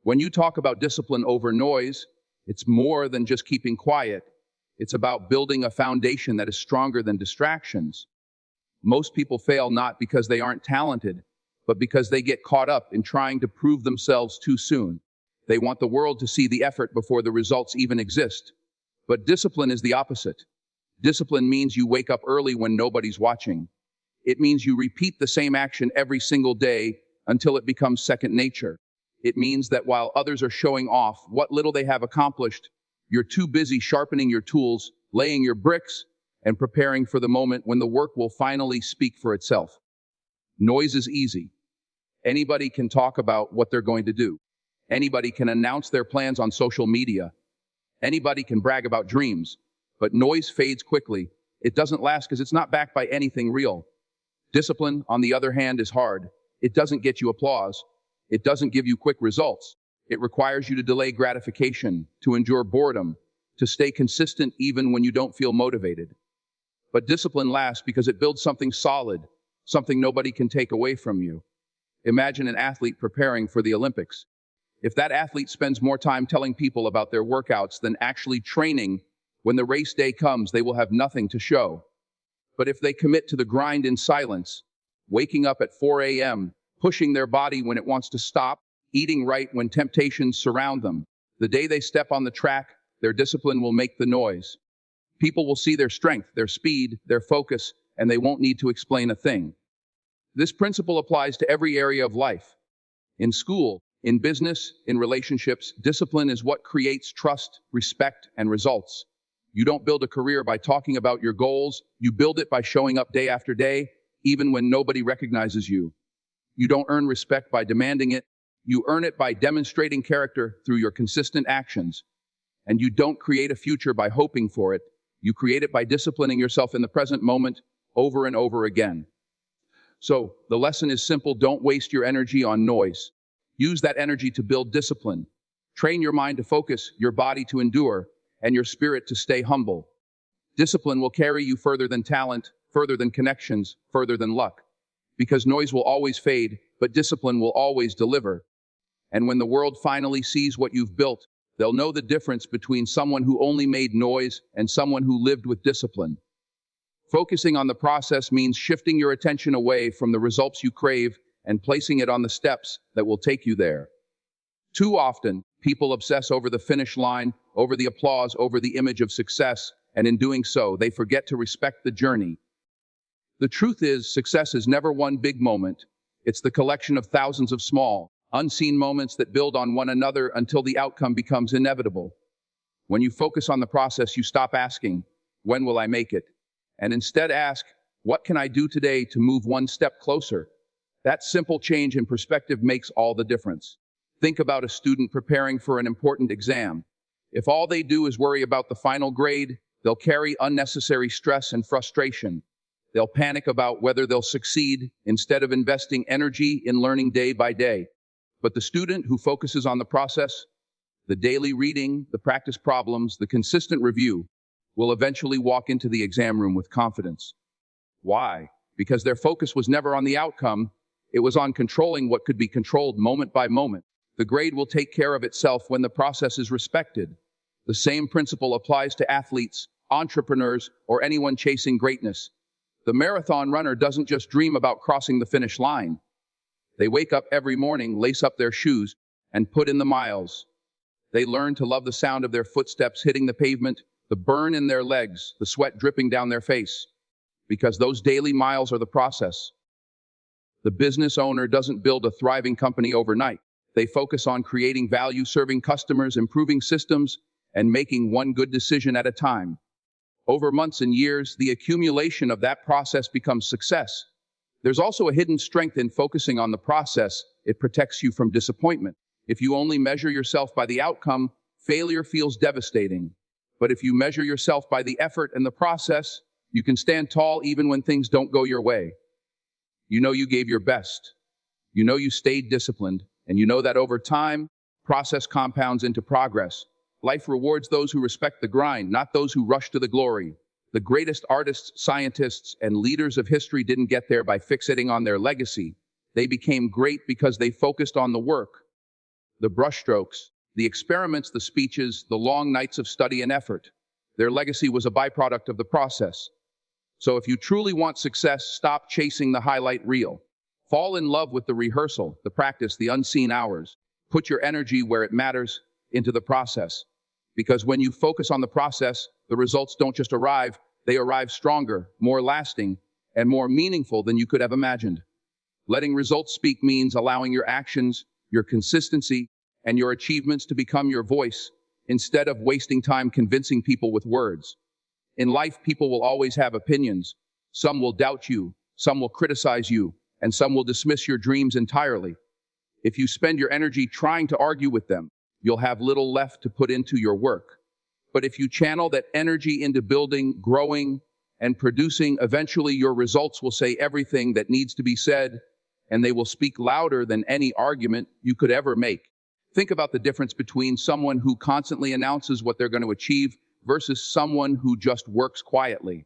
When you talk about discipline over noise, it's more than just keeping quiet. It's about building a foundation that is stronger than distractions. Most people fail not because they aren't talented, but because they get caught up in trying to prove themselves too soon. They want the world to see the effort before the results even exist. But discipline is the opposite. Discipline means you wake up early when nobody's watching. It means you repeat the same action every single day until it becomes second nature. It means that while others are showing off what little they have accomplished, you're too busy sharpening your tools, laying your bricks, and preparing for the moment when the work will finally speak for itself. Noise is easy. Anybody can talk about what they're going to do. Anybody can announce their plans on social media. Anybody can brag about dreams. But noise fades quickly. It doesn't last because it's not backed by anything real. Discipline, on the other hand, is hard. It doesn't get you applause. It doesn't give you quick results. It requires you to delay gratification, to endure boredom, to stay consistent even when you don't feel motivated. But discipline lasts because it builds something solid, something nobody can take away from you. Imagine an athlete preparing for the Olympics. If that athlete spends more time telling people about their workouts than actually training, when the race day comes, they will have nothing to show. But if they commit to the grind in silence, waking up at 4 a.m., pushing their body when it wants to stop, eating right when temptations surround them, the day they step on the track, their discipline will make the noise. People will see their strength, their speed, their focus, and they won't need to explain a thing. This principle applies to every area of life. In school, in business, in relationships, discipline is what creates trust, respect, and results. You don't build a career by talking about your goals. You build it by showing up day after day, even when nobody recognizes you. You don't earn respect by demanding it. You earn it by demonstrating character through your consistent actions. And you don't create a future by hoping for it. You create it by disciplining yourself in the present moment over and over again. So, the lesson is simple. Don't waste your energy on noise. Use that energy to build discipline. Train your mind to focus, your body to endure, and your spirit to stay humble. Discipline will carry you further than talent, further than connections, further than luck. Because noise will always fade, but discipline will always deliver. And when the world finally sees what you've built, they'll know the difference between someone who only made noise and someone who lived with discipline. Focusing on the process means shifting your attention away from the results you crave and placing it on the steps that will take you there. Too often, people obsess over the finish line, over the applause, over the image of success, and in doing so, they forget to respect the journey. The truth is, success is never one big moment. It's the collection of thousands of small, unseen moments that build on one another until the outcome becomes inevitable. When you focus on the process, you stop asking, "When will I make it?" and instead ask, "What can I do today to move one step closer?" That simple change in perspective makes all the difference. Think about a student preparing for an important exam. If all they do is worry about the final grade, they'll carry unnecessary stress and frustration. They'll panic about whether they'll succeed instead of investing energy in learning day by day. But the student who focuses on the process, the daily reading, the practice problems, the consistent review, will eventually walk into the exam room with confidence. Why? Because their focus was never on the outcome. It was on controlling what could be controlled moment by moment. The grade will take care of itself when the process is respected. The same principle applies to athletes, entrepreneurs, or anyone chasing greatness. The marathon runner doesn't just dream about crossing the finish line. They wake up every morning, lace up their shoes, and put in the miles. They learn to love the sound of their footsteps hitting the pavement, the burn in their legs, the sweat dripping down their face. Because those daily miles are the process. The business owner doesn't build a thriving company overnight. They focus on creating value, serving customers, improving systems, and making one good decision at a time. Over months and years, the accumulation of that process becomes success. There's also a hidden strength in focusing on the process. It protects you from disappointment. If you only measure yourself by the outcome, failure feels devastating. But if you measure yourself by the effort and the process, you can stand tall even when things don't go your way. You know you gave your best. You know you stayed disciplined. And you know that over time, process compounds into progress. Life rewards those who respect the grind, not those who rush to the glory. The greatest artists, scientists, and leaders of history didn't get there by fixating on their legacy. They became great because they focused on the work. The brushstrokes, the experiments, the speeches, the long nights of study and effort. Their legacy was a byproduct of the process. So if you truly want success, stop chasing the highlight reel. Fall in love with the rehearsal, the practice, the unseen hours. Put your energy where it matters, into the process. Because when you focus on the process, the results don't just arrive, they arrive stronger, more lasting, and more meaningful than you could have imagined. Letting results speak means allowing your actions, your consistency, and your achievements to become your voice, instead of wasting time convincing people with words. In life, people will always have opinions. Some will doubt you, some will criticize you, and some will dismiss your dreams entirely. If you spend your energy trying to argue with them, you'll have little left to put into your work. But if you channel that energy into building, growing, and producing, eventually your results will say everything that needs to be said, and they will speak louder than any argument you could ever make. Think about the difference between someone who constantly announces what they're going to achieve versus someone who just works quietly.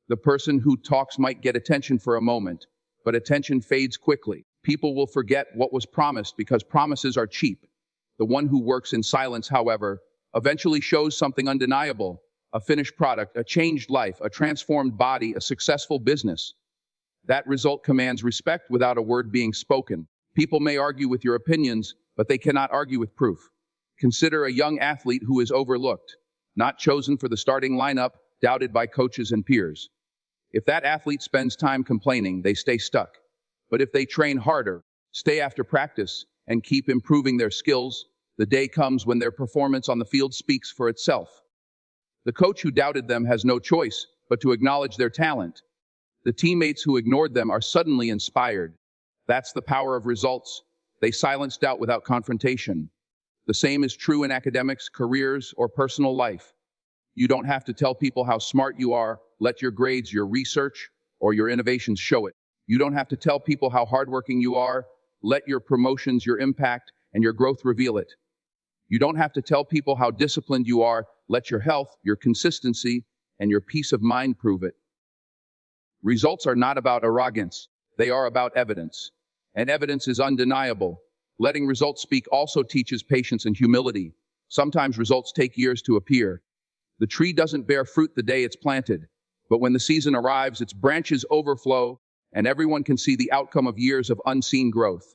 The person who talks might get attention for a moment, but attention fades quickly. People will forget what was promised because promises are cheap. The one who works in silence, however, eventually shows something undeniable: a finished product, a changed life, a transformed body, a successful business. That result commands respect without a word being spoken. People may argue with your opinions, but they cannot argue with proof. Consider a young athlete who is overlooked, not chosen for the starting lineup, doubted by coaches and peers. If that athlete spends time complaining, they stay stuck. But if they train harder, stay after practice, and keep improving their skills, the day comes when their performance on the field speaks for itself. The coach who doubted them has no choice but to acknowledge their talent. The teammates who ignored them are suddenly inspired. That's the power of results. They silence doubt without confrontation. The same is true in academics, careers, or personal life. You don't have to tell people how smart you are. Let your grades, your research, or your innovations show it. You don't have to tell people how hardworking you are. Let your promotions, your impact, and your growth reveal it. You don't have to tell people how disciplined you are. Let your health, your consistency, and your peace of mind prove it. Results are not about arrogance. They are about evidence. And evidence is undeniable. Letting results speak also teaches patience and humility. Sometimes results take years to appear. The tree doesn't bear fruit the day it's planted, but when the season arrives, its branches overflow, and everyone can see the outcome of years of unseen growth.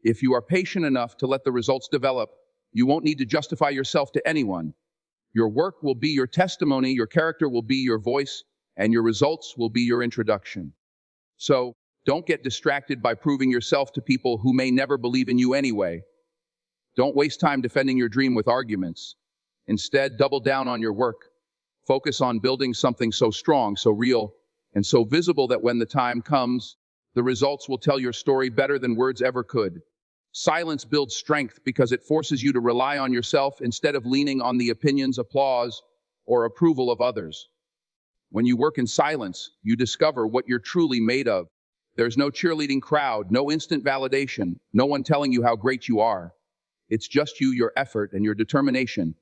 If you are patient enough to let the results develop, you won't need to justify yourself to anyone. Your work will be your testimony, your character will be your voice, and your results will be your introduction. So, don't get distracted by proving yourself to people who may never believe in you anyway. Don't waste time defending your dream with arguments. Instead, double down on your work. Focus on building something so strong, so real, and so visible that when the time comes, the results will tell your story better than words ever could. Silence builds strength because it forces you to rely on yourself instead of leaning on the opinions, applause, or approval of others. When you work in silence, you discover what you're truly made of. There's no cheerleading crowd, no instant validation, no one telling you how great you are. It's just you, your effort, and your determination.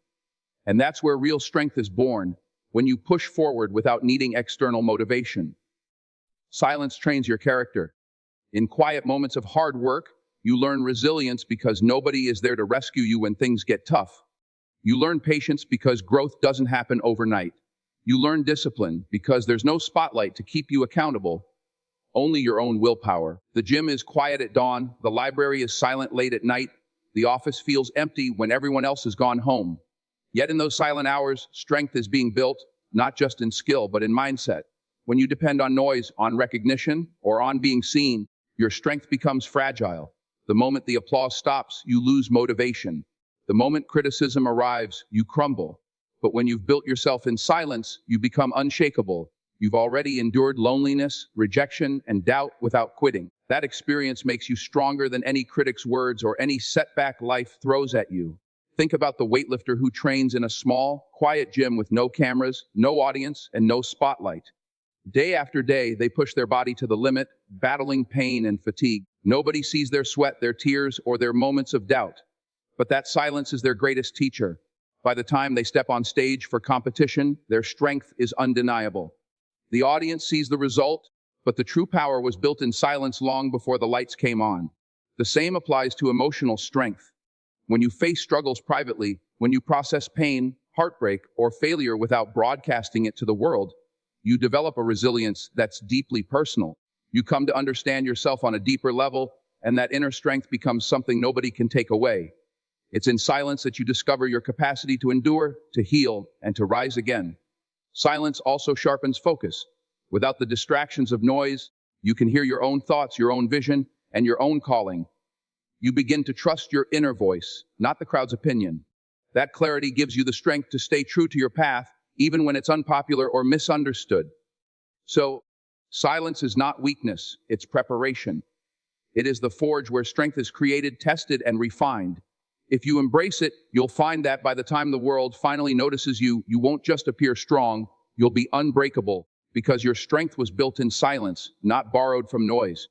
And that's where real strength is born, when you push forward without needing external motivation. Silence trains your character. In quiet moments of hard work, you learn resilience because nobody is there to rescue you when things get tough. You learn patience because growth doesn't happen overnight. You learn discipline because there's no spotlight to keep you accountable, only your own willpower. The gym is quiet at dawn, the library is silent late at night, the office feels empty when everyone else has gone home. Yet in those silent hours, strength is being built, not just in skill, but in mindset. When you depend on noise, on recognition, or on being seen, your strength becomes fragile. The moment the applause stops, you lose motivation. The moment criticism arrives, you crumble. But when you've built yourself in silence, you become unshakable. You've already endured loneliness, rejection, and doubt without quitting. That experience makes you stronger than any critic's words or any setback life throws at you. Think about the weightlifter who trains in a small, quiet gym with no cameras, no audience, and no spotlight. Day after day, they push their body to the limit, battling pain and fatigue. Nobody sees their sweat, their tears, or their moments of doubt. But that silence is their greatest teacher. By the time they step on stage for competition, their strength is undeniable. The audience sees the result, but the true power was built in silence long before the lights came on. The same applies to emotional strength. When you face struggles privately, when you process pain, heartbreak, or failure without broadcasting it to the world, you develop a resilience that's deeply personal. You come to understand yourself on a deeper level, and that inner strength becomes something nobody can take away. It's in silence that you discover your capacity to endure, to heal, and to rise again. Silence also sharpens focus. Without the distractions of noise, you can hear your own thoughts, your own vision, and your own calling. You begin to trust your inner voice, not the crowd's opinion. That clarity gives you the strength to stay true to your path, even when it's unpopular or misunderstood. So, silence is not weakness, it's preparation. It is the forge where strength is created, tested, and refined. If you embrace it, you'll find that by the time the world finally notices you, you won't just appear strong, you'll be unbreakable, because your strength was built in silence, not borrowed from noise.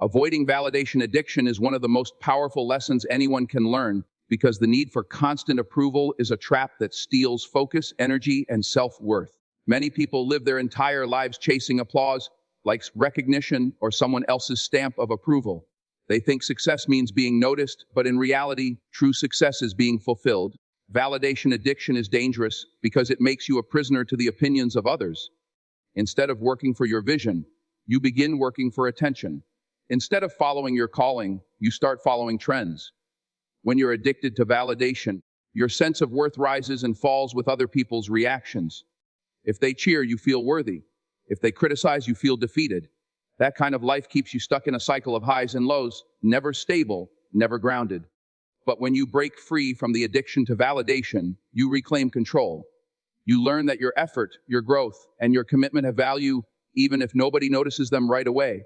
Avoiding validation addiction is one of the most powerful lessons anyone can learn, because the need for constant approval is a trap that steals focus, energy, and self-worth. Many people live their entire lives chasing applause, like recognition or someone else's stamp of approval. They think success means being noticed, but in reality, true success is being fulfilled. Validation addiction is dangerous because it makes you a prisoner to the opinions of others. Instead of working for your vision, you begin working for attention. Instead of following your calling, you start following trends. When you're addicted to validation, your sense of worth rises and falls with other people's reactions. If they cheer, you feel worthy. If they criticize, you feel defeated. That kind of life keeps you stuck in a cycle of highs and lows, never stable, never grounded. But when you break free from the addiction to validation, you reclaim control. You learn that your effort, your growth, and your commitment have value, even if nobody notices them right away.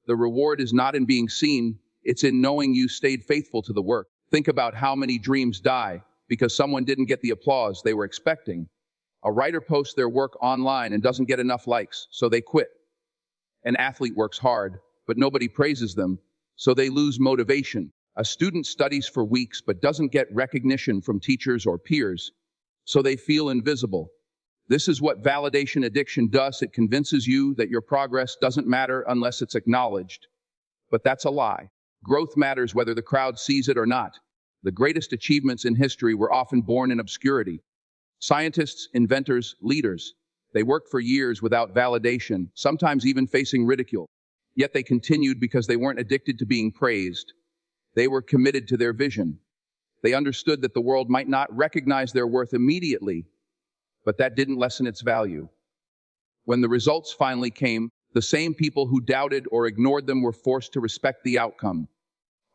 The reward is not in being seen, it's in knowing you stayed faithful to the work. Think about how many dreams die because someone didn't get the applause they were expecting. A writer posts their work online and doesn't get enough likes, so they quit. An athlete works hard, but nobody praises them, so they lose motivation. A student studies for weeks but doesn't get recognition from teachers or peers, so they feel invisible. This is what validation addiction does. It convinces you that your progress doesn't matter unless it's acknowledged. But that's a lie. Growth matters whether the crowd sees it or not. The greatest achievements in history were often born in obscurity. Scientists, inventors, leaders, they worked for years without validation, sometimes even facing ridicule. Yet they continued because they weren't addicted to being praised. They were committed to their vision. They understood that the world might not recognize their worth immediately, but that didn't lessen its value. When the results finally came, the same people who doubted or ignored them were forced to respect the outcome.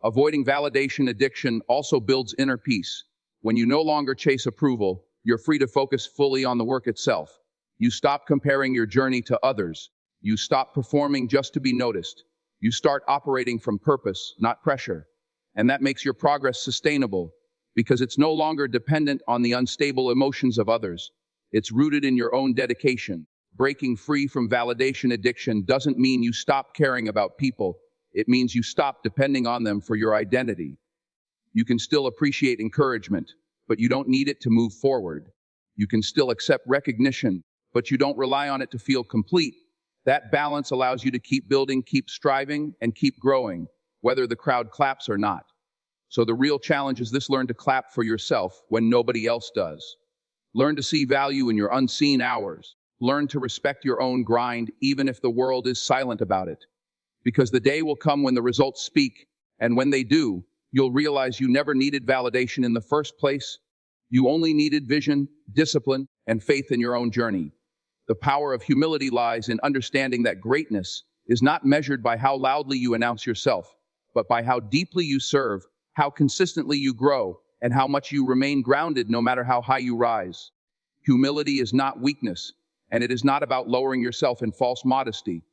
Avoiding validation addiction also builds inner peace. When you no longer chase approval, you're free to focus fully on the work itself. You stop comparing your journey to others. You stop performing just to be noticed. You start operating from purpose, not pressure. And that makes your progress sustainable, because it's no longer dependent on the unstable emotions of others. It's rooted in your own dedication. Breaking free from validation addiction doesn't mean you stop caring about people. It means you stop depending on them for your identity. You can still appreciate encouragement, but you don't need it to move forward. You can still accept recognition, but you don't rely on it to feel complete. That balance allows you to keep building, keep striving, and keep growing, whether the crowd claps or not. So the real challenge is this: learn to clap for yourself when nobody else does. Learn to see value in your unseen hours. Learn to respect your own grind, even if the world is silent about it. Because the day will come when the results speak, and when they do, you'll realize you never needed validation in the first place. You only needed vision, discipline, and faith in your own journey. The power of humility lies in understanding that greatness is not measured by how loudly you announce yourself, but by how deeply you serve, how consistently you grow, and how much you remain grounded no matter how high you rise. Humility is not weakness, and it is not about lowering yourself in false modesty.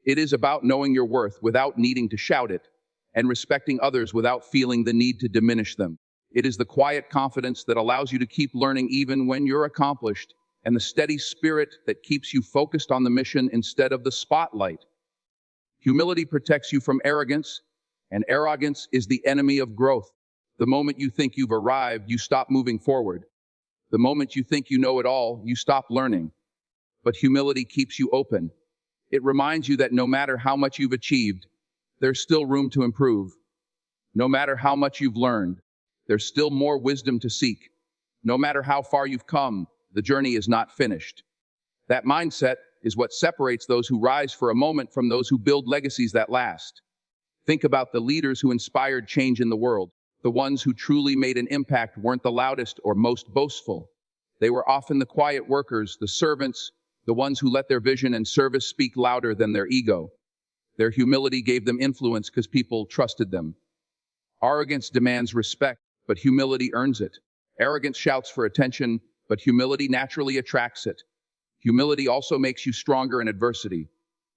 It is about knowing your worth without needing to shout it, and respecting others without feeling the need to diminish them. It is the quiet confidence that allows you to keep learning even when you're accomplished, and the steady spirit that keeps you focused on the mission instead of the spotlight. Humility protects you from arrogance, and arrogance is the enemy of growth. The moment you think you've arrived, you stop moving forward. The moment you think you know it all, you stop learning. But humility keeps you open. It reminds you that no matter how much you've achieved, there's still room to improve. No matter how much you've learned, There's still more wisdom to seek. No matter how far you've come, the journey is not finished. That mindset is what separates those who rise for a moment from those who build legacies that last. Think about the leaders who inspired change in the world. The ones who truly made an impact weren't the loudest or most boastful. They were often the quiet workers, the servants, the ones who let their vision and service speak louder than their ego. Their humility gave them influence because people trusted them. Arrogance demands respect, but humility earns it. Arrogance shouts for attention, but humility naturally attracts it. Humility also makes you stronger in adversity.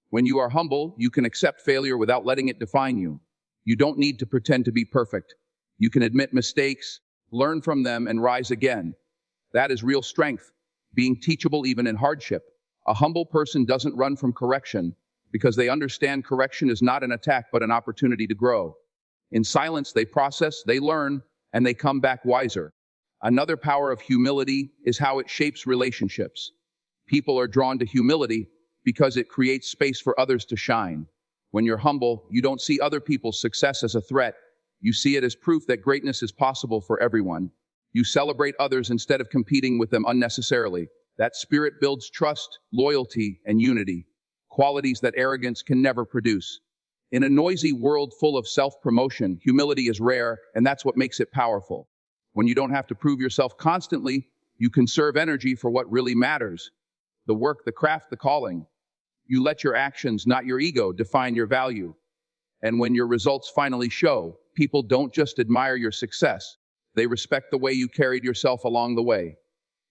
When you are humble, you can accept failure without letting it define you. You don't need to pretend to be perfect. You can admit mistakes, learn from them, and rise again. That is real strength, being teachable even in hardship. A humble person doesn't run from correction because they understand correction is not an attack but an opportunity to grow. In silence, they process, they learn, and they come back wiser. Another power of humility is how it shapes relationships. People are drawn to humility because it creates space for others to shine. When you're humble, you don't see other people's success as a threat. You see it as proof that greatness is possible for everyone. You celebrate others instead of competing with them unnecessarily. That spirit builds trust, loyalty, and unity, qualities that arrogance can never produce. In a noisy world full of self-promotion, humility is rare, and that's what makes it powerful. When you don't have to prove yourself constantly, you conserve energy for what really matters. The work, the craft, the calling. You let your actions, not your ego, define your value. And when your results finally show, people don't just admire your success. They respect the way you carried yourself along the way.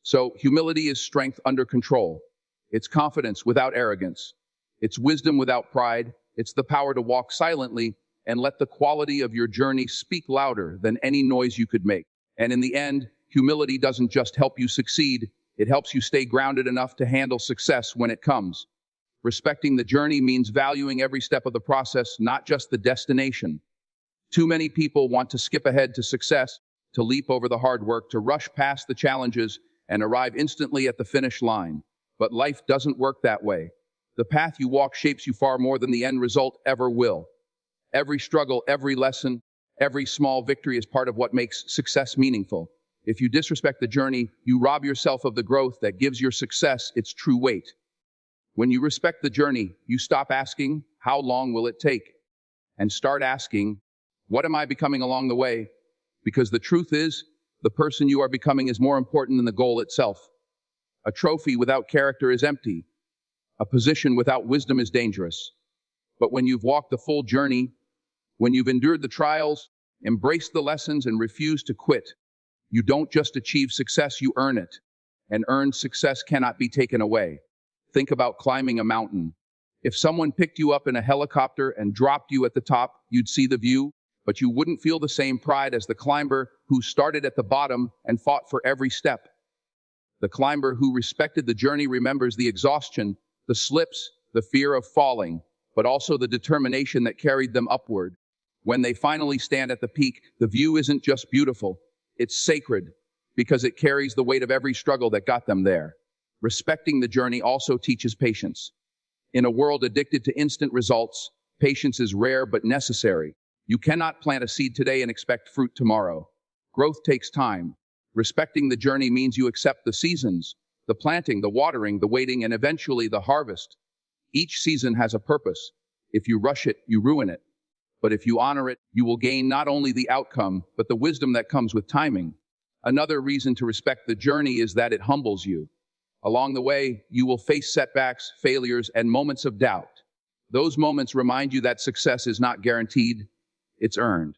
So, humility is strength under control. It's confidence without arrogance. It's wisdom without pride. It's the power to walk silently and let the quality of your journey speak louder than any noise you could make. And in the end, humility doesn't just help you succeed, it helps you stay grounded enough to handle success when it comes. Respecting the journey means valuing every step of the process, not just the destination. Too many people want to skip ahead to success, to leap over the hard work, to rush past the challenges, and arrive instantly at the finish line. But life doesn't work that way. The path you walk shapes you far more than the end result ever will. Every struggle, every lesson, every small victory is part of what makes success meaningful. If you disrespect the journey, you rob yourself of the growth that gives your success its true weight. When you respect the journey, you stop asking, how long will it take? And start asking, what am I becoming along the way? Because the truth is, the person you are becoming is more important than the goal itself. A trophy without character is empty. A position without wisdom is dangerous. But when you've walked the full journey, when you've endured the trials, embraced the lessons, and refused to quit, you don't just achieve success, you earn it. And earned success cannot be taken away. Think about climbing a mountain. If someone picked you up in a helicopter and dropped you at the top, you'd see the view, but you wouldn't feel the same pride as the climber who started at the bottom and fought for every step. The climber who respected the journey remembers the exhaustion, the slips, the fear of falling, but also the determination that carried them upward. When they finally stand at the peak, the view isn't just beautiful, it's sacred, because it carries the weight of every struggle that got them there. Respecting the journey also teaches patience. In a world addicted to instant results, patience is rare but necessary. You cannot plant a seed today and expect fruit tomorrow. Growth takes time. Respecting the journey means you accept the seasons, the planting, the watering, the waiting, and eventually the harvest. Each season has a purpose. If you rush it, you ruin it. But if you honor it, you will gain not only the outcome, but the wisdom that comes with timing. Another reason to respect the journey is that it humbles you. Along the way, you will face setbacks, failures, and moments of doubt. Those moments remind you that success is not guaranteed, it's earned.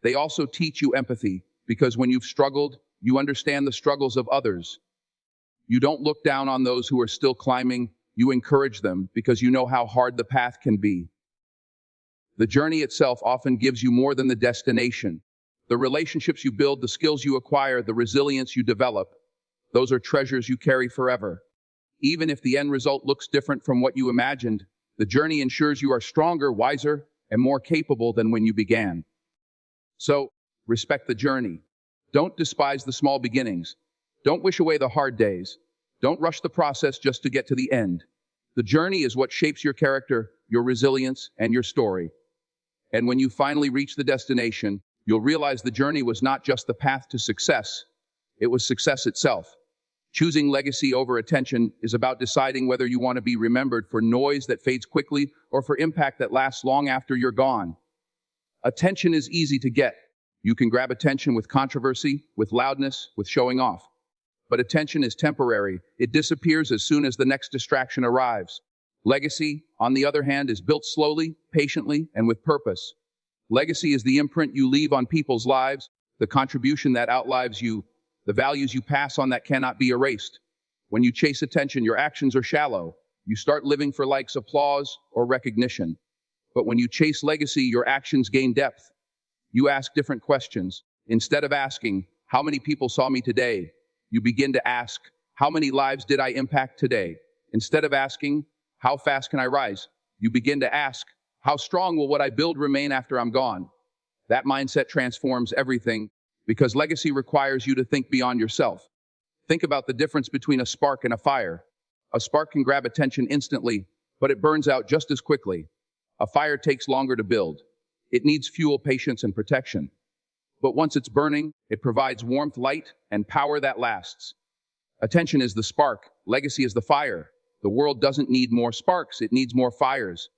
They also teach you empathy, because when you've struggled, you understand the struggles of others. You don't look down on those who are still climbing, you encourage them because you know how hard the path can be. The journey itself often gives you more than the destination. The relationships you build, the skills you acquire, the resilience you develop, those are treasures you carry forever. Even if the end result looks different from what you imagined, the journey ensures you are stronger, wiser, and more capable than when you began. So, respect the journey. Don't despise the small beginnings. Don't wish away the hard days. Don't rush the process just to get to the end. The journey is what shapes your character, your resilience, and your story. And when you finally reach the destination, You'll realize the journey was not just the path to success, it was success itself. Choosing legacy over attention is about deciding whether you want to be remembered for noise that fades quickly or for impact that lasts long after you're gone. Attention is easy to get. You can grab attention with controversy, with loudness, with showing off. But attention is temporary. It disappears as soon as the next distraction arrives. Legacy, on the other hand, is built slowly, patiently, and with purpose. Legacy is the imprint you leave on people's lives, the contribution that outlives you, the values you pass on that cannot be erased. When you chase attention, your actions are shallow. You start living for likes, applause, or recognition. But when you chase legacy, your actions gain depth. You ask different questions. Instead of asking, how many people saw me today? You begin to ask, how many lives did I impact today? Instead of asking, how fast can I rise? You begin to ask, how strong will what I build remain after I'm gone? That mindset transforms everything, because legacy requires you to think beyond yourself. Think about the difference between a spark and a fire. A spark can grab attention instantly, but it burns out just as quickly. A fire takes longer to build. It needs fuel, patience, and protection. But once it's burning, it provides warmth, light, and power that lasts. Attention is the spark. Legacy is the fire. The world doesn't need more sparks, it needs more fires.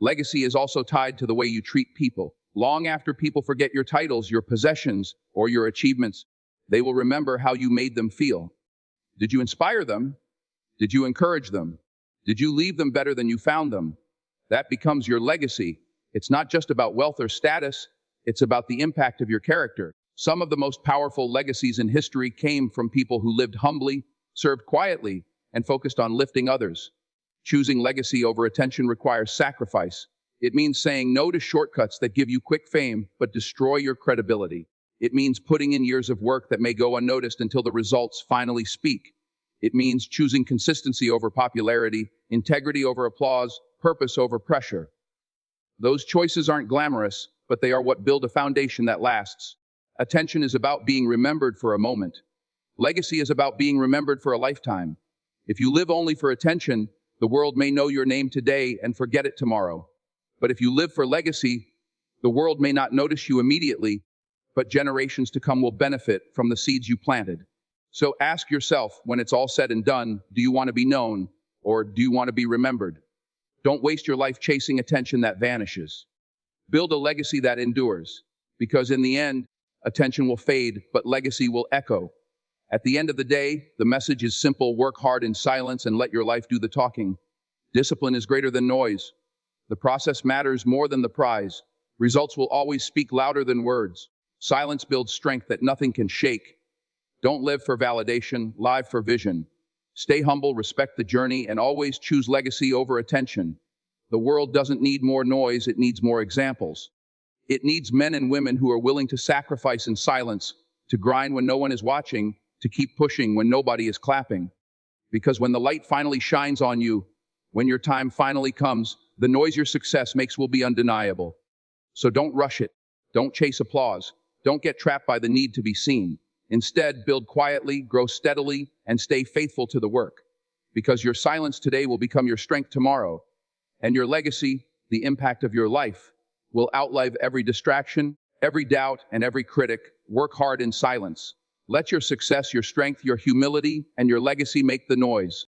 Legacy is also tied to the way you treat people. Long after people forget your titles, your possessions, or your achievements, they will remember how you made them feel. Did you inspire them? Did you encourage them? Did you leave them better than you found them? That becomes your legacy. It's not just about wealth or status, it's about the impact of your character. Some of the most powerful legacies in history came from people who lived humbly, served quietly, and focused on lifting others. Choosing legacy over attention requires sacrifice. It means saying no to shortcuts that give you quick fame but destroy your credibility. It means putting in years of work that may go unnoticed until the results finally speak. It means choosing consistency over popularity, integrity over applause, purpose over pressure. Those choices aren't glamorous, but they are what build a foundation that lasts. Attention is about being remembered for a moment. Legacy is about being remembered for a lifetime. If you live only for attention, the world may know your name today and forget it tomorrow. But if you live for legacy, the world may not notice you immediately, but generations to come will benefit from the seeds you planted. So ask yourself, when it's all said and done, do you want to be known, or do you want to be remembered? Don't waste your life chasing attention that vanishes. Build a legacy that endures, because in the end, attention will fade, but legacy will echo. At the end of the day, the message is simple: work hard in silence and let your life do the talking. Discipline is greater than noise. The process matters more than the prize. Results will always speak louder than words. Silence builds strength that nothing can shake. Don't live for validation, live for vision. Stay humble, respect the journey, and always choose legacy over attention. The world doesn't need more noise, it needs more examples. It needs men and women who are willing to sacrifice in silence, to grind when no one is watching, to keep pushing when nobody is clapping. Because when the light finally shines on you, when your time finally comes, the noise your success makes will be undeniable. So don't rush it. Don't chase applause. Don't get trapped by the need to be seen. Instead, build quietly, grow steadily, and stay faithful to the work. Because your silence today will become your strength tomorrow. And your legacy, the impact of your life, will outlive every distraction, every doubt, and every critic. Work hard in silence. Let your success, your strength, your humility, and your legacy make the noise.